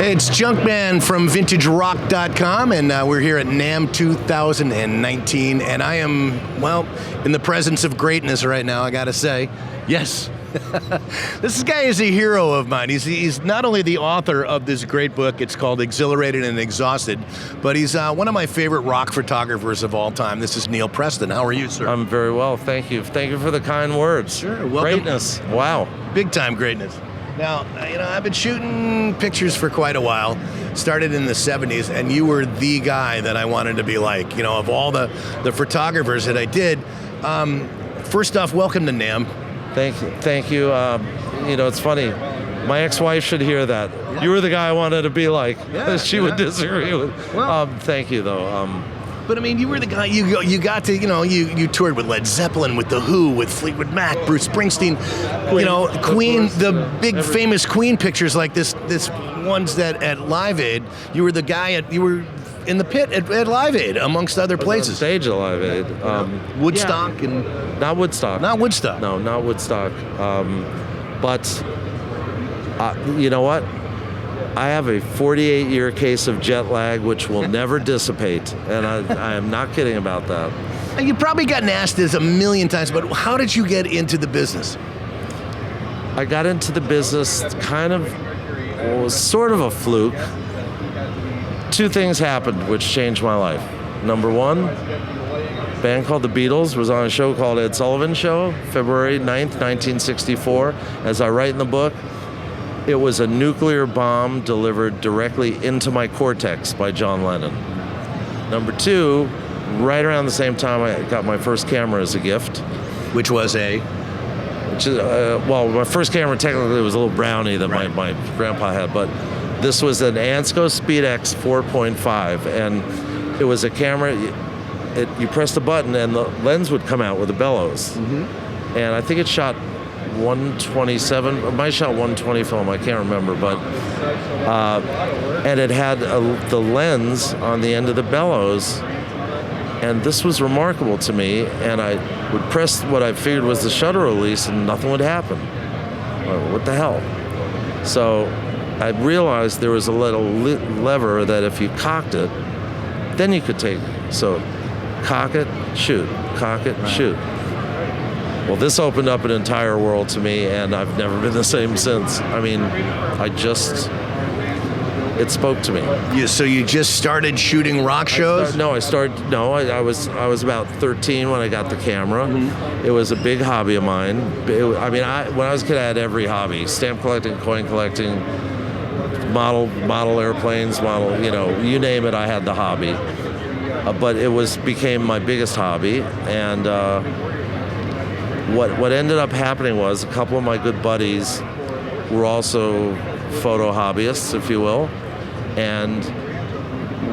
Hey, it's Junkman from VintageRock.com, and we're here at NAMM 2019, and I am, well, in the presence of greatness right now, I gotta say. Yes. This guy is a hero of mine. He's not only the author of this great book, it's called Exhilarated and Exhausted, but he's one of my favorite rock photographers of all time. This is Neal Preston. How are you, sir? I'm very well, thank you. Thank you for the kind words. Sure, welcome. Greatness, wow. Big time greatness. Now, I've been shooting pictures for quite a while, started in the 70s, and you were the guy that I wanted to be like. Of all the photographers that I did. First off, welcome to NAMM. Thank you. It's funny. My ex-wife should hear that. Yeah. You were the guy I wanted to be like. Yeah, she would disagree with. Well, thank you, though. But you were the guy. You got to you toured with Led Zeppelin, with The Who, with Fleetwood Mac, Bruce Springsteen, Queen, the big famous Queen pictures like this ones that at Live Aid. You were the guy you were in the pit at Live Aid, amongst other places. On stage at Live Aid. Woodstock and not Woodstock. Not Woodstock. No, not Woodstock. But you know what? I have a 48-year case of jet lag, which will never dissipate, and I am not kidding about that. You probably gotten asked this a million times, but how did you get into the business? I got into the business was sort of a fluke. Two things happened which changed my life. Number one, a band called the Beatles was on a show called Ed Sullivan Show, February 9th, 1964. As I write in the book, it was a nuclear bomb delivered directly into my cortex by John Lennon. Number two, right around the same time I got my first camera as a gift. Which was my first camera technically was a little brownie that my grandpa had, but this was an Ansco SpeedX 4.5, and it was a camera, you pressed a button and the lens would come out with a bellows. Mm-hmm. And I think it shot 127, it might shot 120 film, I can't remember, but and it had the lens on the end of the bellows, and this was remarkable to me, and I would press what I figured was the shutter release and nothing would happen. What the hell? So I realized there was a little lever that if you cocked it, then you could take, so cock it, shoot, cock it, shoot. Well, this opened up an entire world to me, and I've never been the same since. It spoke to me. So you just started shooting rock shows? I was about 13 when I got the camera. Mm-hmm. It was a big hobby of mine. When I was a kid, I had every hobby: stamp collecting, coin collecting, model airplanes, you name it, I had the hobby. But it became my biggest hobby, and what ended up happening was a couple of my good buddies were also photo hobbyists, if you will, and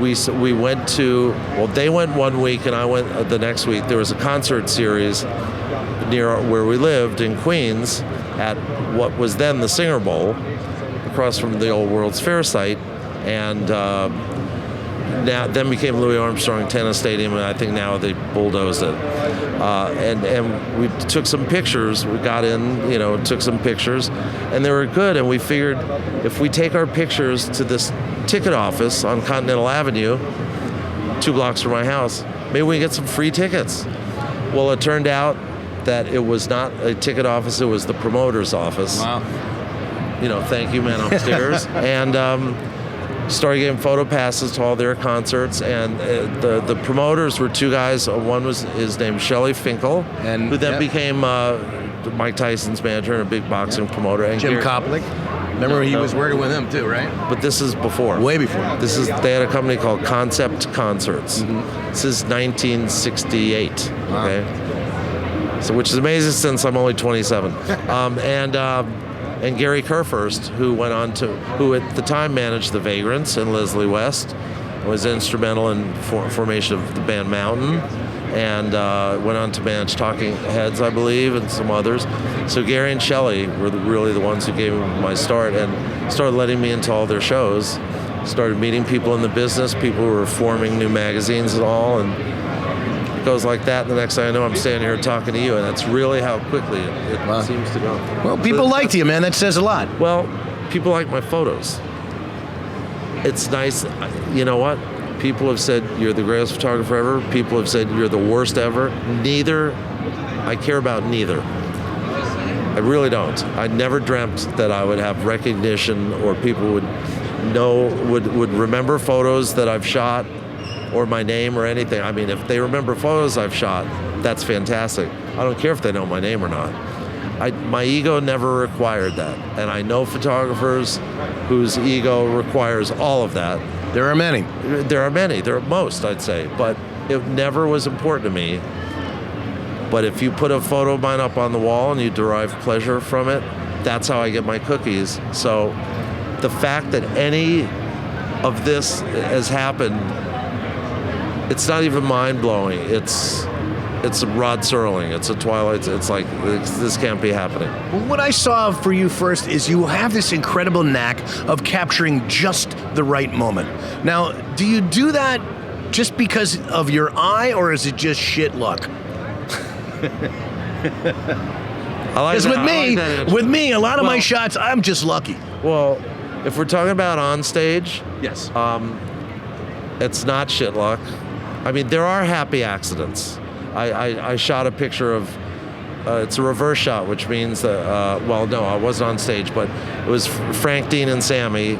we went to, they went one week and I went the next week. There was a concert series near where we lived in Queens at what was then the Singer Bowl, across from the old World's Fair site, and then became Louis Armstrong Tennis Stadium, and I think now they bulldozed it. And we took some pictures. We got in, took some pictures, and they were good. And we figured if we take our pictures to this ticket office on Continental Avenue, 2 blocks from my house, maybe we can get some free tickets. Well, it turned out that it was not a ticket office; it was the promoter's office. Wow. Thank you, man, upstairs. And started getting photo passes to all their concerts, and the promoters were two guys. One was his name Shelley Finkel, who then became Mike Tyson's manager and a big boxing promoter. And Jim Koplik. Remember he was working with him too, right? But this is before. Way before. They had a company called Concept Concerts. Mm-hmm. This is 1968. Wow. Okay. So, which is amazing since I'm only 27. And Gary Kurfürst, who at the time managed the Vagrants and Leslie West, was instrumental in formation of the band Mountain, and went on to manage Talking Heads, I believe, and some others. So Gary and Shelley were really the ones who gave me my start, and started letting me into all their shows. Started meeting people in the business, people who were forming new magazines and all, and it goes like that. And the next thing I know, I'm standing here talking to you, and that's really how quickly it seems to go. Well, people liked you, man. That says a lot. Well, people like my photos. it's nice. You know what? People have said you're the greatest photographer ever. People have said you're the worst ever. Neither. I care about neither. I really don't. I never dreamt that I would have recognition or people would remember photos that I've shot or my name or anything. I mean, if they remember photos I've shot, that's fantastic. I don't care if they know my name or not. My ego never required that. And I know photographers whose ego requires all of that. There are many. There are many. There are most, I'd say. But it never was important to me. But if you put a photo of mine up on the wall and you derive pleasure from it, that's how I get my cookies. So the fact that any of this has happened, it's not even mind-blowing. It's Rod Serling. It's a Twilight. It's like, this can't be happening. Well, what I saw for you first is you have this incredible knack of capturing just the right moment. Now, do you do that just because of your eye, or is it just shit luck? Because with me, a lot of my shots, I'm just lucky. Well, if we're talking about on stage, yes, it's not shit luck. I mean, there are happy accidents. I shot a picture of, it's a reverse shot, which means that, well, no, I wasn't on stage, but it was Frank, Dean, and Sammy,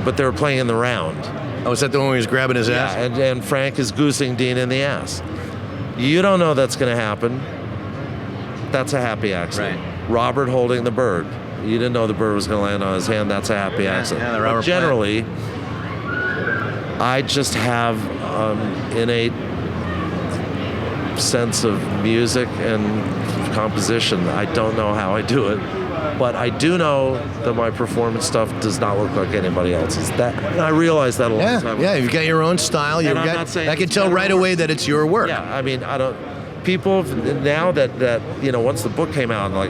but they were playing in the round. Oh, is that the one where he was grabbing his ass? Yeah, and Frank is goosing Dean in the ass. You don't know that's going to happen. That's a happy accident. Right. Robert holding the bird. You didn't know the bird was going to land on his hand. That's a happy accident. Yeah, the Robert generally, I just have innate sense of music and composition. I don't know how I do it, but I do know that my performance stuff does not look like anybody else's. I realized that a long time ago. Yeah, you've got your own style. I can tell right away that it's your work. Yeah, I mean, people now that once the book came out, like,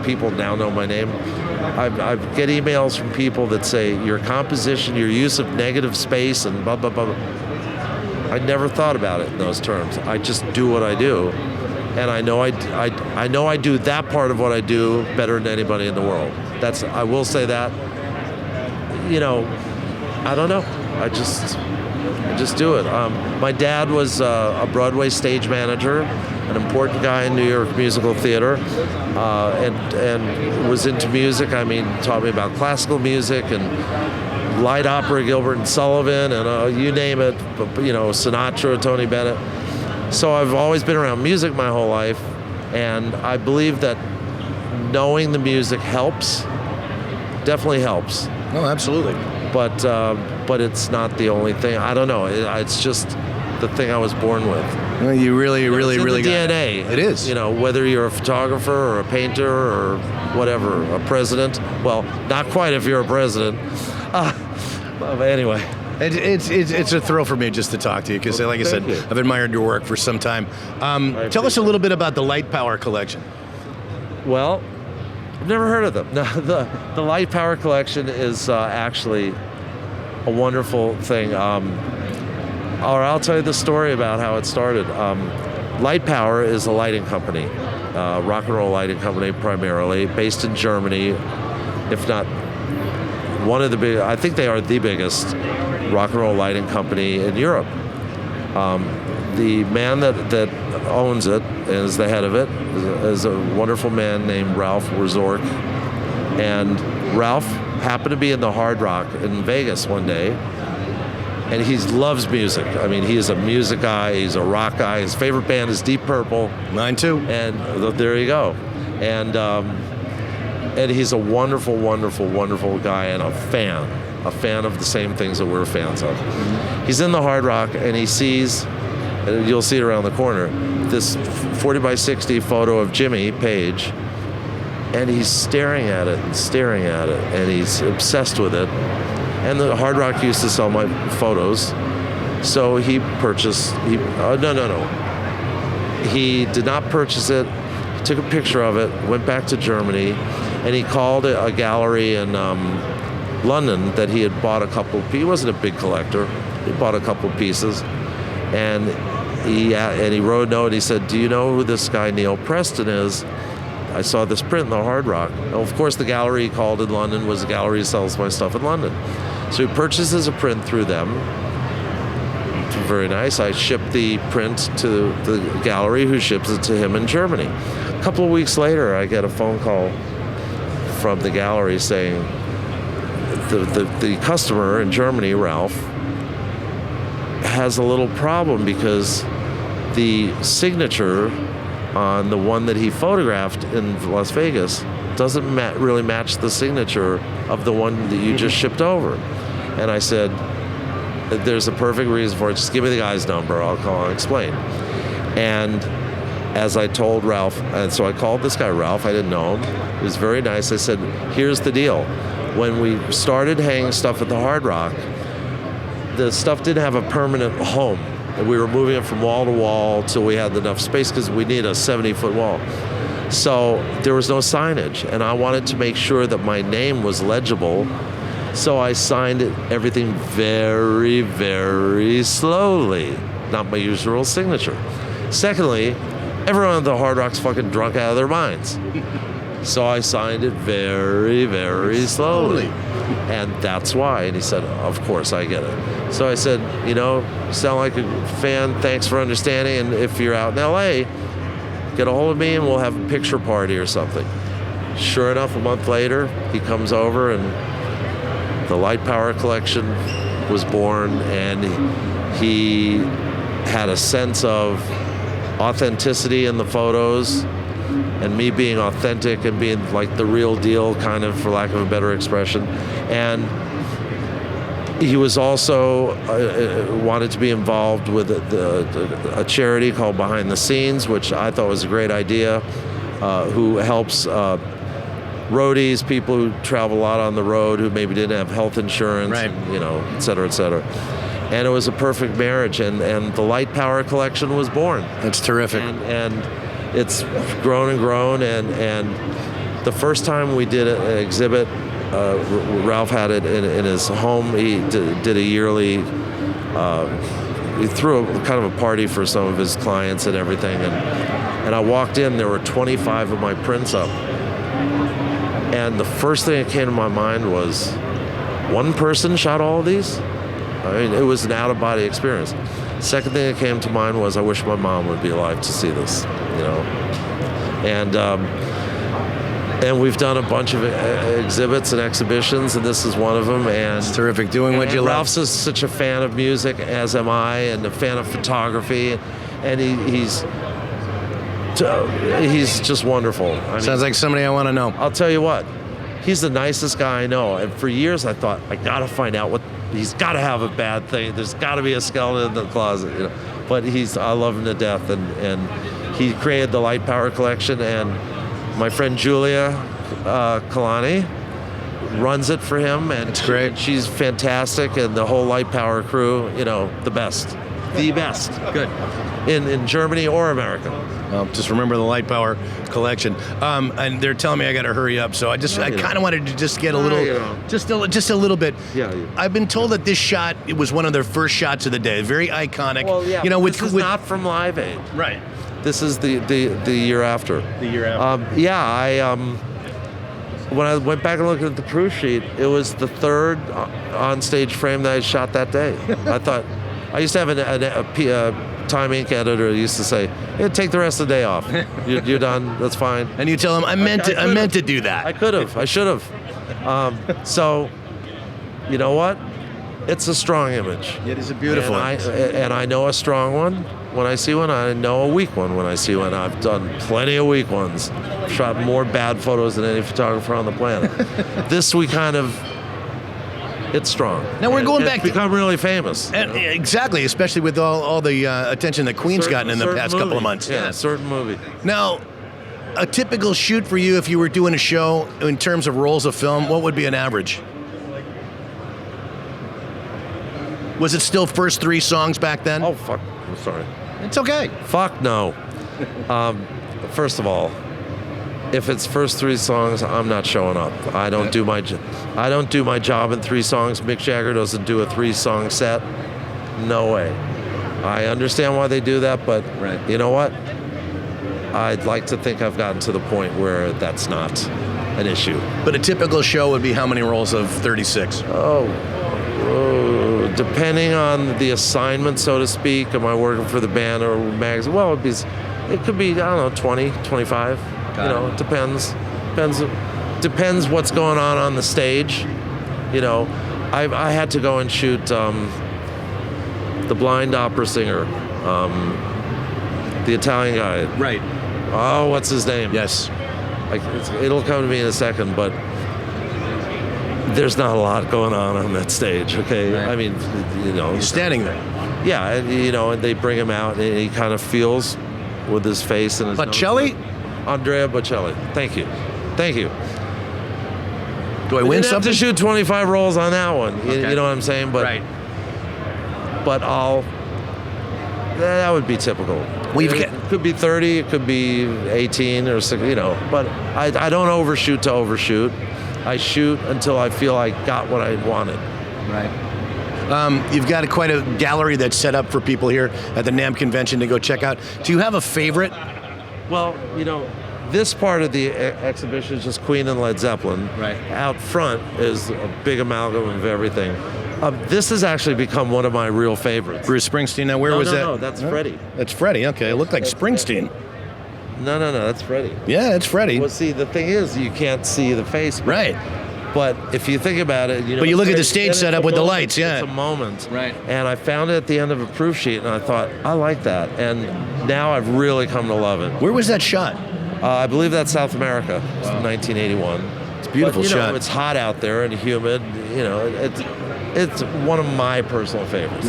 people now know my name. I get emails from people that say your composition, your use of negative space, and blah blah blah. I never thought about it in those terms. I just do what I do, and I know I do that part of what I do better than anybody in the world. I will say that. I don't know. I just do it. My dad was a Broadway stage manager, an important guy in New York musical theater, and was into music. I mean, taught me about classical music and light opera, Gilbert and Sullivan, and you name it, Sinatra, Tony Bennett. So I've always been around music my whole life, and I believe that knowing the music helps, definitely helps. Oh, absolutely. But it's not the only thing. I don't know. It's just the thing I was born with. Well, you really got DNA. It is. Whether you're a photographer or a painter or whatever, a president. Well, not quite if you're a president. But anyway. It's a thrill for me just to talk to you because, like I said, I've admired your work for some time. Tell us a little bit about the Light Power Collection. Well, I've never heard of them. No, the Light Power Collection is actually a wonderful thing. Or I'll tell you the story about how it started. Light Power is a lighting company, rock and roll lighting company primarily, based in Germany, if not one of the big. I think they are the biggest rock and roll lighting company in Europe. The man that owns it and is the head of it is a wonderful man named Ralph Wierzork. And Ralph happened to be in the Hard Rock in Vegas one day, and he loves music. I mean, he is a music guy. He's a rock guy. His favorite band is Deep Purple. Mine too. And there you go. And he's a wonderful, wonderful, wonderful guy and a fan of the same things that we're fans of. He's in the Hard Rock, and he sees, and you'll see it around the corner, this 40 by 60 photo of Jimmy Page, and he's staring at it, and he's obsessed with it. And the Hard Rock used to sell my photos, so he purchased, he did not purchase it. He took a picture of it, went back to Germany, and he called a gallery in London that he had bought a couple. He wasn't a big collector. He bought a couple pieces, and he wrote a note. He said, "Do you know who this guy Neal Preston is? I saw this print in the Hard Rock." Well, of course, the gallery he called in London was a gallery that sells my stuff in London. So he purchases a print through them. Very nice. I ship the print to the gallery, who ships it to him in Germany. A couple of weeks later, I get a phone call from the gallery saying the customer in Germany, Ralph, has a little problem because the signature on the one that he photographed in Las Vegas doesn't really match the signature of the one that you just shipped over. And I said, there's a perfect reason for it. Just give me the guy's number. I'll call and explain. And as I told Ralph, and so I called this guy Ralph. I didn't know him. He was very nice. I said, here's the deal. When we started hanging stuff at the Hard Rock, the stuff didn't have a permanent home. And we were moving it from wall to wall till we had enough space because we need a 70-foot wall. So there was no signage, and I wanted to make sure that my name was legible. So I signed everything very, very slowly. Not my usual signature. Secondly, everyone at the Hard Rock's fucking drunk out of their minds. So I signed it very, very slowly. And that's why. And he said, of course, I get it. So I said, you sound like a fan. Thanks for understanding. And if you're out in LA, get a hold of me and we'll have a picture party or something. Sure enough, a month later, he comes over and the Light Power collection was born, and he had a sense of authenticity in the photos, and me being authentic and being like the real deal, kind of, for lack of a better expression. And he was also wanted to be involved with a charity called Behind the Scenes, which I thought was a great idea, who helps roadies, people who travel a lot on the road, who maybe didn't have health insurance, right. Et cetera, et cetera. And it was a perfect marriage, and the Light Power collection was born. That's terrific. And it's grown and grown, and the first time we did an exhibit, Ralph had it in his home. He did a yearly, he threw a kind of a party for some of his clients and everything, and I walked in, there were 25 of my prints up. And the first thing that came to my mind was, one person shot all of these? I mean, it was an out-of-body experience. Second thing that came to mind was, I wish my mom would be alive to see this, And we've done a bunch of exhibits and exhibitions, and this is one of them. And it's terrific, doing what you love. Ralph's is such a fan of music, as am I, and a fan of photography, and he's just wonderful. Sounds like somebody I want to know. I'll tell you what, he's the nicest guy I know. And for years I thought, I gotta find out he's gotta have a bad thing. There's gotta be a skeleton in the closet, But I love him to death, and he created the Light Power collection, and my friend Julia Kalani runs it for him, and it's great. She's fantastic, and the whole Light Power crew, the best. The best. Good. In Germany or America. Well, just remember the Light Power collection. And they're telling me I got to hurry up, so I kind of wanted to just get a little, just a little bit. Yeah. I've been told that this shot, it was one of their first shots of the day, very iconic. Well, yeah. This is not from Live Aid. Right. This is the year after. The year after. When I went back and looked at the proof sheet, it was the third on-stage frame that I shot that day. I used to have a Time Inc. editor who used to say, hey, take the rest of the day off. You're done. That's fine. And you tell him, I meant to do that. I could have. I should have. So, you know what? It's a strong image. It is a beautiful image. And I know a strong one when I see one. I know a weak one when I see one. I've done plenty of weak ones. Shot more bad photos than any photographer on the planet. This it's strong. Now we're going back. It's become really famous. Exactly, especially with all the attention that Queen's gotten in the past couple of months. Yeah, certain movie. Now, a typical shoot for you, if you were doing a show in terms of rolls of film, what would be an average? Was it still first 3 songs back then? Oh, fuck. I'm sorry. It's okay. Fuck no. First of all, if it's first 3 songs, I'm not showing up. I don't do my job in 3 songs. Mick Jagger doesn't do a 3-song set. No way. I understand why they do that, but You know what? I'd like to think I've gotten to the point where that's not an issue. But a typical show would be how many rolls of 36? Oh, depending on the assignment, so to speak, am I working for the band or magazine? Well, it could be, I don't know, 20, 25. It depends what's going on the stage. I had to go and shoot the blind opera singer, the Italian guy. Right. Oh, what's his name? Yes. It'll come to me in a second, but there's not a lot going on that stage, okay? Right. I mean, He's standing there. Yeah, and they bring him out, and he kind of feels with his face and his Bocelli? nose. Andrea Bocelli. Thank you. Do I win Didn't have something? to shoot 25 rolls on that one. Okay. You know what I'm saying? But right. But that would be typical. It could be 30, it could be 18 or 6, But I don't overshoot to overshoot. I shoot until I feel I got what I wanted. Right. You've got quite a gallery that's set up for people here at the NAMM convention to go check out. Do you have a favorite? Well, this part of the exhibition is just Queen and Led Zeppelin. Right. Out front is a big amalgam of everything. This has actually become one of my real favorites. Bruce Springsteen. Now, where was that? No, that's Freddie. That's Freddie. Okay, it looked like Springsteen. No, that's Freddie. Yeah, it's Freddie. Well, see, the thing is, you can't see the face. Right. But if you think about it, But you look at the stage setup with the lights, yeah. It's a moment. Right. And I found it at the end of a proof sheet, and I thought, I like that. And now I've really come to love it. Where was that shot? I believe that's South America, 1981. It's a beautiful shot. It's hot out there and humid. It's one of my personal favorites.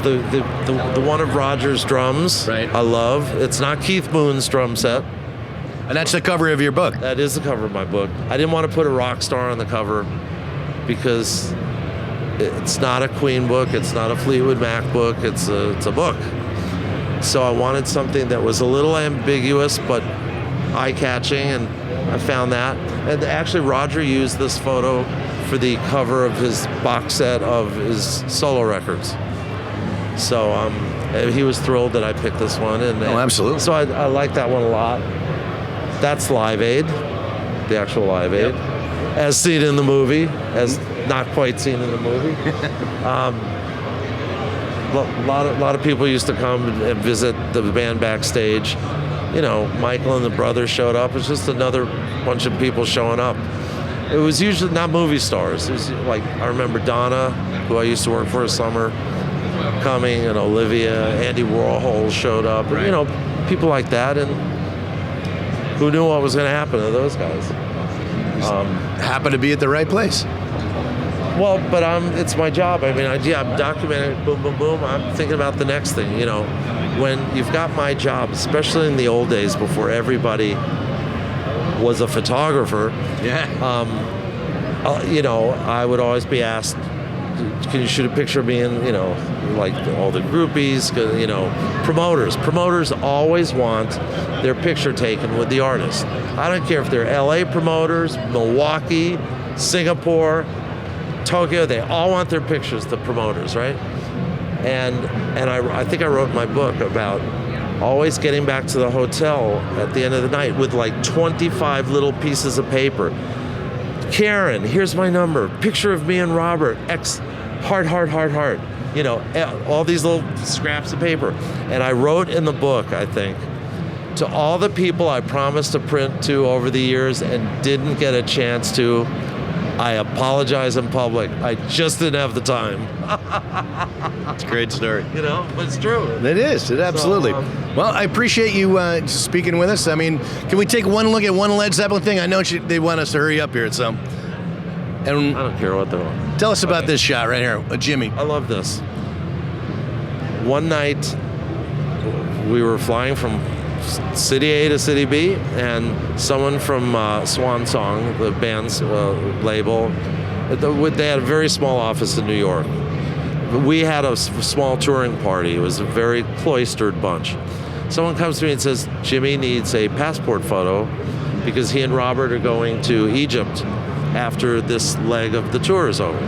The one of Roger's drums, Right. I love. It's not Keith Moon's drum set. And that's the cover of your book. That is the cover of my book. I didn't want to put a rock star on the cover because it's not a Queen book. It's not a Fleetwood Mac book. It's a book. So I wanted something that was a little ambiguous but eye-catching, and I found that. And actually, Roger used this photo for the cover of his box set of his solo records. So he was thrilled that I picked this one. Absolutely. So I like that one a lot. That's Live Aid, the actual Live Aid, as seen in the movie, as not quite seen in the movie. A lot of people used to come and visit the band backstage. Michael and the brothers showed up. It's just another bunch of people showing up. It was usually not movie stars. It was like, I remember Donna, who I used to work for a summer, coming, and Olivia, Andy Warhol showed up, Right. and, people like that. And who knew what was going to happen to those guys? Happen to be at the right place. Well, but it's my job. I mean, I'm documenting, boom, boom, boom. I'm thinking about the next thing, When you've got my job, especially in the old days before everybody was a photographer, I would always be asked, can you shoot a picture of me and, like all the groupies, promoters. Promoters always want their picture taken with the artist. I don't care if they're LA promoters, Milwaukee, Singapore, Tokyo, they all want their pictures, the promoters, right? And I think I wrote in my book about always getting back to the hotel at the end of the night with like 25 little pieces of paper. Karen, here's my number. Picture of me and Robert. X, heart. All these little scraps of paper. And I wrote in the book, I think, to all the people I promised to print to over the years and didn't get a chance to, I apologize in public. I just didn't have the time. It's a great story. But it's true. It is. It absolutely. Well, I appreciate you speaking with us. I mean, can we take one look at one Led Zeppelin thing? I know they want us to hurry up here, so. And I don't care what they want. tell us about this shot right here, Jimmy. I love this. One night, we were flying from City A to City B, and someone from Swan Song, the band's label, they had a very small office in New York. We had a small touring party. It was a very cloistered bunch. Someone comes to me and says, Jimmy needs a passport photo because he and Robert are going to Egypt after this leg of the tour is over.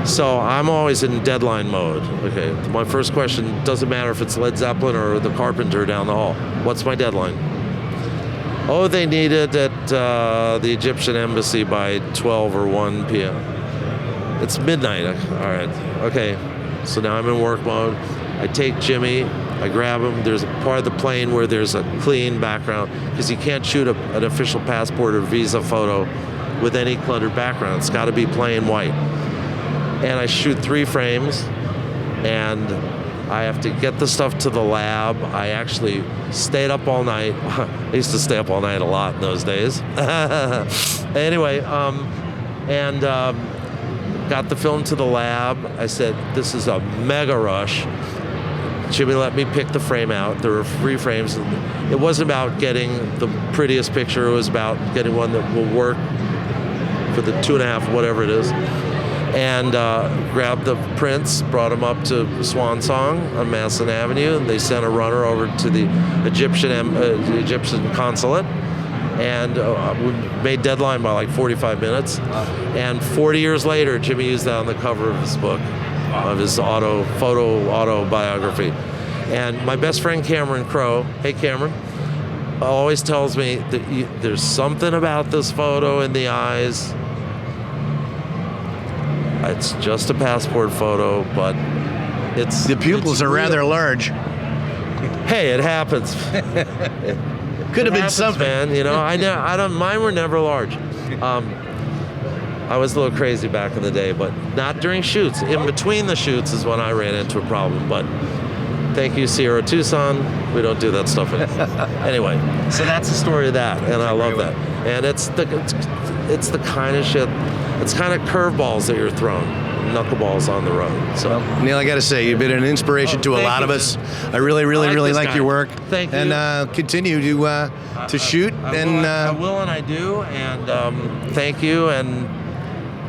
So I'm always in deadline mode. Okay, my first question, doesn't matter if it's Led Zeppelin or the Carpenter down the hall. What's my deadline? Oh, they need it at the Egyptian embassy by 12 or 1 p.m. It's midnight. All right. Okay. So now I'm in work mode. I take Jimmy. I grab him. There's a part of the plane where there's a clean background because you can't shoot an official passport or visa photo with any cluttered background. It's got to be plain white. And I shoot 3 frames, and I have to get the stuff to the lab. I actually stayed up all night. I used to stay up all night a lot in those days. Anyway, got the film to the lab. I said, this is a mega rush. Jimmy let me pick the frame out. There were 3 frames. It wasn't about getting the prettiest picture. It was about getting one that will work for the 2.5, whatever it is. And grabbed the prints, brought them up to Swan Song on Madison Avenue. And they sent a runner over to the Egyptian consulate. And we made deadline by like 45 minutes. And 40 years later, Jimmy used that on the cover of his book, of his autobiography. And my best friend Cameron Crowe, hey Cameron, always tells me that there's something about this photo in the eyes. It's just a passport photo, but the pupils are rather large. Hey, it happens. Could have been something, man. You know, I don't. Mine were never large. I was a little crazy back in the day, but not during shoots. In between the shoots is when I ran into a problem. But thank you, Sierra Tucson. We don't do that stuff anymore. Anyway, so that's the story of that, and I love that. And it's the kind of shit. It's kind of curveballs that you're thrown, knuckleballs on the road. So, well, Neal, I got to say, you've been an inspiration to a lot of us. I really like your work. Thank you. And continue to shoot. I will, and I do. And thank you, and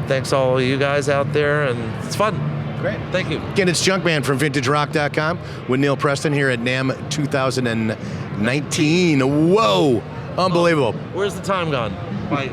thanks all of you guys out there. And it's fun. Great. Thank you. Again, it's Junkman from VintageRock.com with Neal Preston here at NAMM 2019. Whoa! Unbelievable. Where's the time gone? Bye.